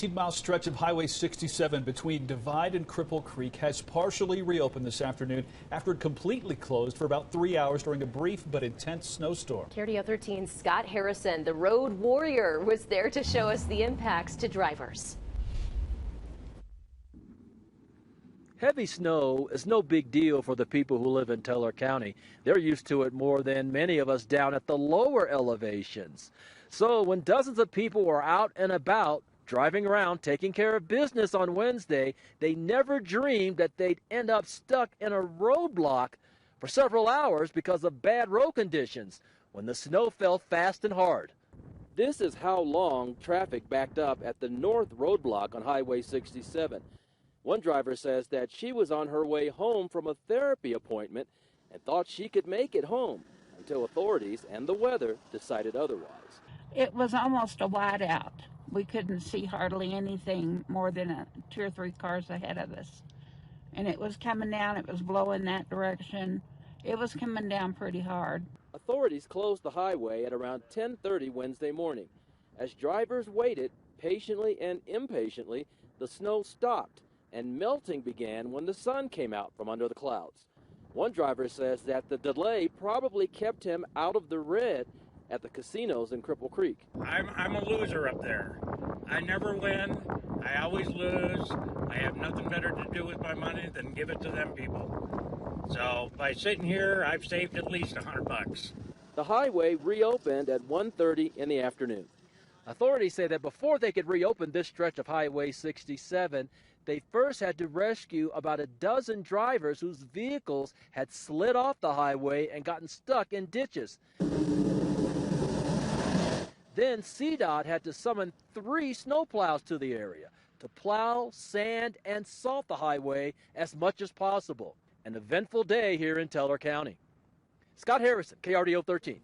18-mile stretch of Highway 67 between Divide and Cripple Creek has partially reopened this afternoon after it completely closed for about 3 hours during a brief but intense snowstorm. KRDO 13's Scott Harrison, the road warrior, was there to show us the impacts to drivers. Heavy snow is no big deal for the people who live in Teller County. They're used to it more than many of us down at the lower elevations. So when dozens of people were out and about, driving around, taking care of business on Wednesday, they never dreamed that they'd end up stuck in a roadblock for several hours because of bad road conditions when the snow fell fast and hard. This is how long traffic backed up at the north roadblock on Highway 67. One driver says that she was on her way home from a therapy appointment and thought she could make it home until authorities and the weather decided otherwise. It was almost a whiteout. We couldn't see hardly anything more than 2 or 3 cars ahead of us. And it was coming down, it was blowing that direction. It was coming down pretty hard. Authorities closed the highway at around 10:30 Wednesday morning. As drivers waited patiently and impatiently, the snow stopped and melting began when the sun came out from under the clouds. One driver says that the delay probably kept him out of the red at the casinos in Cripple Creek. I'm a loser up there. I never win. I always lose. I have nothing better to do with my money than give it to them people. So by sitting here, I've saved at least $100. The highway reopened at 1:30 in the afternoon. Authorities say that before they could reopen this stretch of Highway 67, they first had to rescue about a dozen drivers whose vehicles had slid off the highway and gotten stuck in ditches. Then CDOT had to summon 3 snowplows to the area to plow, sand, and salt the highway as much as possible. An eventful day here in Teller County. Scott Harrison, KRDO 13.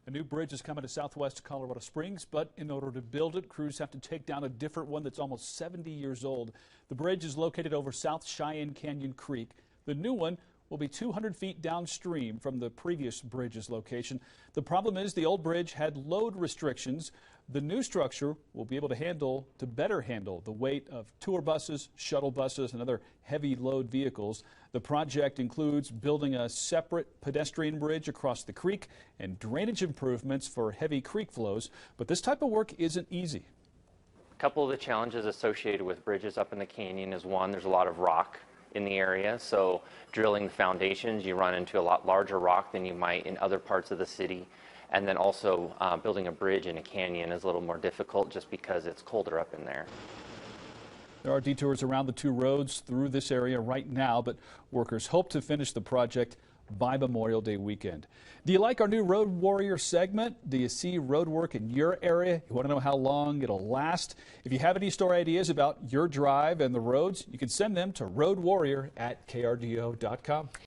A new bridge is coming to southwest Colorado Springs, but in order to build it, crews have to take down a different one that's almost 70 years old. The bridge is located over South Cheyenne Canyon Creek. The new one will be 200 feet downstream from the previous bridge's location. The problem is the old bridge had load restrictions. The new structure will be able to better handle the weight of tour buses, shuttle buses, and other heavy load vehicles. The project includes building a separate pedestrian bridge across the creek and drainage improvements for heavy creek flows. But this type of work isn't easy. A couple of the challenges associated with bridges up in the canyon is, one, there's a lot of rock in the area, so drilling the foundations, you run into a lot larger rock than you might in other parts of the city. And then also building a bridge in a canyon is a little more difficult just because it's colder up in there. There are detours around the 2 roads through this area right now, but workers hope to finish the project by Memorial Day weekend. Do you like our new Road Warrior segment? Do you see road work in your area? You want to know how long it'll last? If you have any story ideas about your drive and the roads, you can send them to roadwarrior@krdo.com.